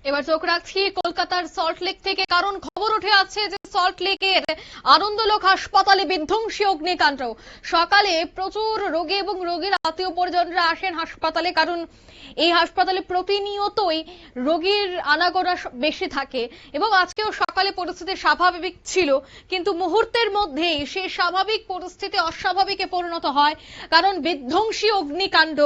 এবার চোখ রাখছি কলকাতার সল্টলেক থেকে, কারণ খবর উঠে আসছে যে সল্টলেকের আনন্দলোক হাসপাতালে বিধ্বংসী অগ্নিকাণ্ড। সকালে প্রচুর রোগী এবং রোগীর আত্মীয় পরিজনরা আসেন হাসপাতালে, কারণ এই হাসপাতালে প্রতিনিয়তই রোগীর আনাগোনা বেশি থাকে এবং আজকেও সকালে পরিস্থিতি স্বাভাবিক ছিল, কিন্তু মুহূর্তের মধ্যেই সেই স্বাভাবিক পরিস্থিতি অস্বাভাবিকে পরিণত হয়, কারণ বিধ্বংসী অগ্নিকাণ্ড।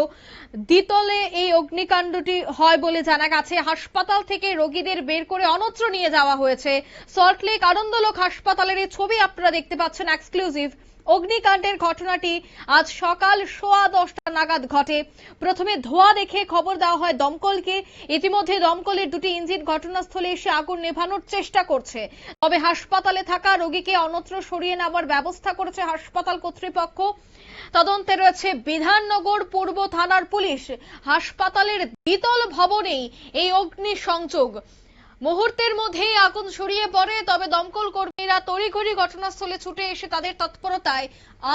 দ্বিতলে এই অগ্নিকাণ্ডটি হয় বলে জানা গেছে। হাসপাতাল থেকে রোগীদের বের করে অন্যত্র নিয়ে যাওয়া হয়েছে। সল্টলেক আনন্দলোক হাসপাতালের এই ছবি আপনারা দেখতে পাচ্ছেন এক্সক্লুসিভ। অগ্নিকাণ্ডের ঘটনাটি আজ সকাল 10:15 নাগাদ ঘটে। প্রথমে ধোঁয়া দেখে খবর দেওয়া হয় দমকলকে। ইতিমধ্যে দমকলের দুটি ইঞ্জিন ঘটনাস্থলে এসে আগুন নেভানোর চেষ্টা করছে, তবে হাসপাতালে থাকা রোগীকে অন্যত্র সরিয়ে নেওয়ার ব্যবস্থা করেছে হাসপাতাল কর্তৃপক্ষ। তদন্তে রয়েছে বিধাননগর পূর্ব থানার পুলিশ। হাসপাতালের দ্বিতল ভবনেই এই অগ্নি সংযোগ। মুহূর্তের মধ্যেই আগুন ছড়িয়ে পড়ে, তবে দমকল কর্মীরা তড়িঘড়ি ঘটনাস্থলে ছুটে এসে তাদের তৎপরতায়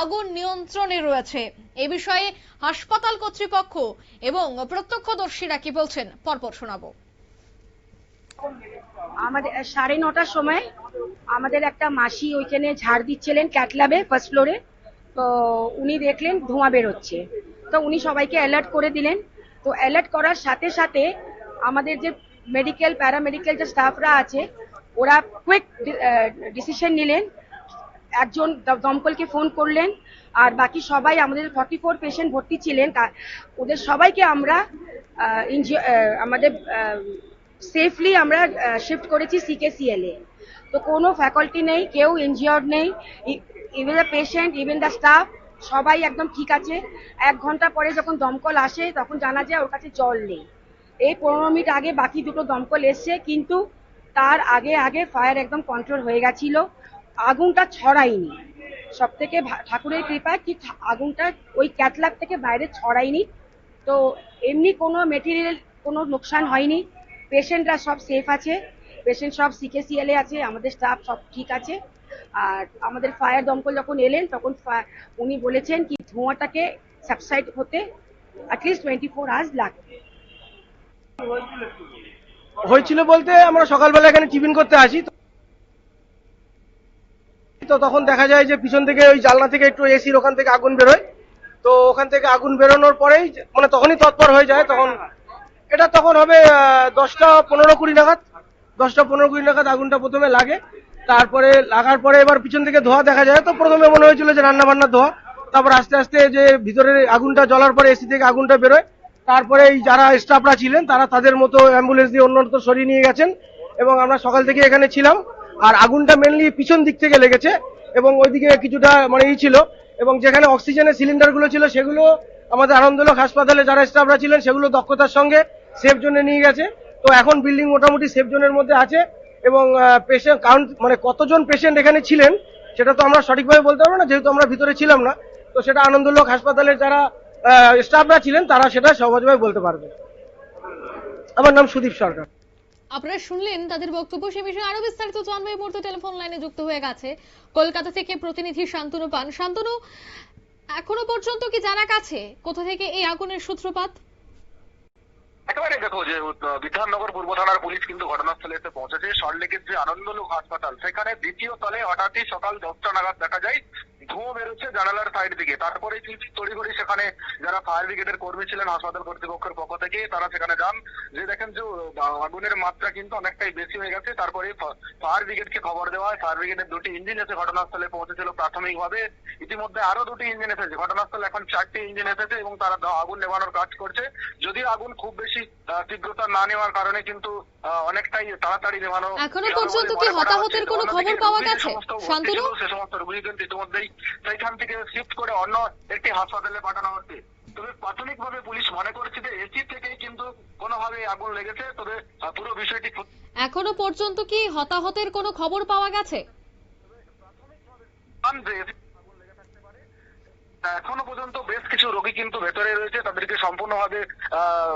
আগুন নিয়ন্ত্রণে রয়েছে। এ বিষয়ে হাসপাতাল কর্তৃপক্ষ এবং প্রত্যক্ষদর্শীরা কি বলছেন পরপর শোনাবো। আমাদের 9:30টার সময় আমাদের একটা মাসি ওইখানে ঝাড় দিচ্ছিলেন ক্যাটল্যাবে ফার্স্ট ফ্লোরে। তো উনি দেখলেন ধোঁয়া বেরোচ্ছে, তো উনি সবাইকে অ্যালার্ট করে দিলেন। তো অ্যালার্ট করার সাথে সাথে আমাদের যে মেডিকেল প্যারামেডিকেল যে স্টাফরা আছে ওরা কুইক ডিসিশন নিলেন। একজন দমকলকে ফোন করলেন, আর বাকি সবাই আমাদের 44 পেশেন্ট ভর্তি ছিলেন, ওদের সবাইকে আমরা আমাদের সেফলি আমরা শিফট করেছি CKCL এ। তো কোনো ফ্যাকাল্টি নেই, কেউ ইনজিওর্ড নেই, even the patient, even the staff সবাই একদম ঠিক আছে। 1 ঘন্টা পরে যখন দমকল আসে তখন জানা যায় ওর কাছে জল নেই। এই 15 মিনিট আগে বাকি দুটো দমকল এসছে, কিন্তু তার আগে আগে ফায়ার একদম কন্ট্রোল হয়ে গেছিল, আগুনটা ছড়ায়নি। সব থেকে ঠাকুরের কৃপায় কি আগুনটা ওই ক্যাটল্যাব থেকে বাইরে ছড়ায়নি। তো এমনি কোনো মেটেরিয়াল কোনো লোকসান হয়নি, পেশেন্টরা সব সেফ আছে, পেশেন্ট সব CKCL এ আছে, আমাদের স্টাফ সব ঠিক আছে। আর আমাদের ফায়ার দমকল যখন এলেন তখন উনি বলেছেন কি ধোঁয়াটাকে সাবসাইড হতে অ্যাটলিস্ট 24 আওয়ার্স লাগবে। হয়েছিল বলতে আমরা সকালবেলা এখানে টিফিন করতে আসি, তো তখন দেখা যায় যে পিছন থেকে ওই জানলা থেকে একটু এসির ওখান থেকে আগুন বেরোয়। তো ওখান থেকে আগুন বেরোনোর পরেই মানে তখনই তৎপর হয়ে যায়। তখন হবে 10:15-20 নাগাদ, 10:15-20 নাগাদ আগুনটা প্রথমে লাগে। তারপরে লাগার পরে এবার পিছন থেকে ধোঁয়া দেখা যায়। তো প্রথমে মনে হয়েছিল যে রান্না বান্নার ধোঁয়া, তারপর আস্তে আস্তে যে ভিতরে আগুনটা জ্বলার পরে এসি থেকে আগুনটা বেরোয়। তারপরে এই যারা স্টাফরা ছিলেন তারা তাদের মতো অ্যাম্বুলেন্স দিয়ে অন্যত্র সরিয়ে নিয়ে গেছেন, এবং আমরা সকাল থেকে এখানে ছিলাম। আর আগুনটা মেনলি পিছন দিক থেকে লেগেছে, এবং ওইদিকে কিছুটা মানে ছিল, এবং যেখানে অক্সিজেনের সিলিন্ডার গুলো ছিল সেগুলো আমাদের আনন্দলোক হাসপাতালে যারা স্টাফরা ছিলেন সেগুলো দক্ষতার সঙ্গে সেফ জোনে নিয়ে গেছে। তো এখন বিল্ডিং মোটামুটি সেফ জোনের মধ্যে আছে, এবং পেশেন্ট কাউন্ট মানে কতজন পেশেন্ট এখানে ছিলেন সেটা তো আমরা সঠিকভাবে বলতে পারবো না, যেহেতু আমরা ভিতরে ছিলাম না। তো সেটা আনন্দলোক হাসপাতালের যারা স্টাফরা ছিলেন তারা সেটা সহজভাবে বলতে পারবে। আমার নাম সুদীপ সরকার। আপনারা শুনলেন তাদের বক্তব্য। সে বিষয়ে আরো বিস্তারিত জানবো এই মুহূর্তে টেলিফোন লাইনে যুক্ত হয়ে গেছে কলকাতা থেকে প্রতিনিধি শান্তনু পান। শান্তনু, এখনো পর্যন্ত কি জানা গেছে কোথা থেকে এই আগুনের সূত্রপাত? একেবারে দেখো যে বিধাননগর পূর্ব থানার পুলিশ কিন্তু ঘটনাস্থলে এসে পৌঁছেছে। সল্টলেকের যে আনন্দলোক হাসপাতাল সেখানে দ্বিতীয় তলে হঠাৎই সকাল 10টা নাগাদ দেখা যায় ধোঁয়া বেরোচ্ছে জানালার সাইড দিকে। তারপরে তড়িঘড়ি সেখানে যারা ফায়ার ব্রিগেডের কর্মী ছিলেন হাসপাতাল কর্তৃপক্ষের পক্ষ থেকে তারা সেখানে যান, যে দেখেন যে আগুনের মাত্রা কিন্তু অনেকটাই বেশি হয়ে গেছে। তারপরে ফায়ার ব্রিগেডকে খবর দেওয়া হয়। ফায়ার ব্রিগেডের দুটি ইঞ্জিন এসে ঘটনাস্থলে পৌঁছেছিল প্রাথমিকভাবে। ইতিমধ্যে আরো দুটি ইঞ্জিন এসেছে ঘটনাস্থলে, এখন 4টি ইঞ্জিন এসেছে এবং তারা আগুন নেভানোর কাজ করছে। যদিও আগুন খুব বেশি তীব্রতা না নেওয়ার কারণে কিন্তু অনেকটাই তাড়াতাড়ি নেভানো। এখনো পর্যন্ত কি হতাহতের কোনো খবর পাওয়া গেছে শান্তনু? সে সমস্ত রোগী কিন্তু ইতিমধ্যেই সেইখান থেকে শিফট করে অন্য একটি হাসপাতালে পাঠানো হচ্ছে। তবে প্রাথমিকভাবে পুলিশ মনে করছে যে এসি থেকেই কিন্তু কোনোভাবে আগুন লেগেছে। তবে পুরো বিষয়টি এখনো পর্যন্ত কি হতাহতের কোনো খবর পাওয়া গেছে? এখনো পর্যন্ত বেশ কিছু রোগী কিন্তু ভেতরে রয়েছে, তাদেরকে সম্পূর্ণভাবে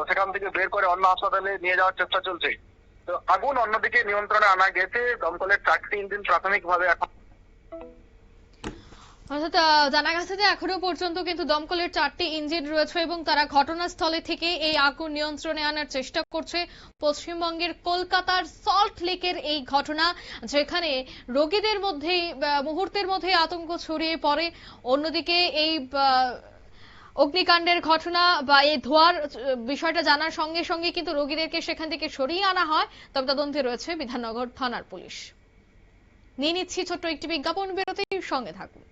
সেখান থেকে বের করে অন্য হাসপাতালে নিয়ে যাওয়ার চেষ্টা চলছে। তো আগুন অন্যদিকে নিয়ন্ত্রণে আনা গেছে। দমকলের 4টি ইঞ্জিন প্রাথমিকভাবে এখন অর্থাৎ জানা গেছে যে এখনো পর্যন্ত কিন্তু দমকলের 4টি ইঞ্জিন রয়েছে এবং তারা ঘটনাস্থলে থেকে এই আগুন নিয়ন্ত্রণে আনার চেষ্টা করছে। পশ্চিমবঙ্গের কলকাতার সল্ট লেকের এই ঘটনা, যেখানে রোগীদের মধ্যে মুহূর্তের মধ্যে আতঙ্ক ছড়িয়ে পড়ে। অন্যদিকে এই অগ্নিকাণ্ডের ঘটনা বা এই ধোঁয়ার বিষয়টা জানার সঙ্গে সঙ্গে কিন্তু রোগীদেরকে সেখান থেকে সরিয়ে আনা হয়। তবে তদন্তে রয়েছে বিধাননগর থানার পুলিশ। নিয়ে নিচ্ছি ছোট্ট একটি বিজ্ঞাপন বিরতির সঙ্গে থাকুন।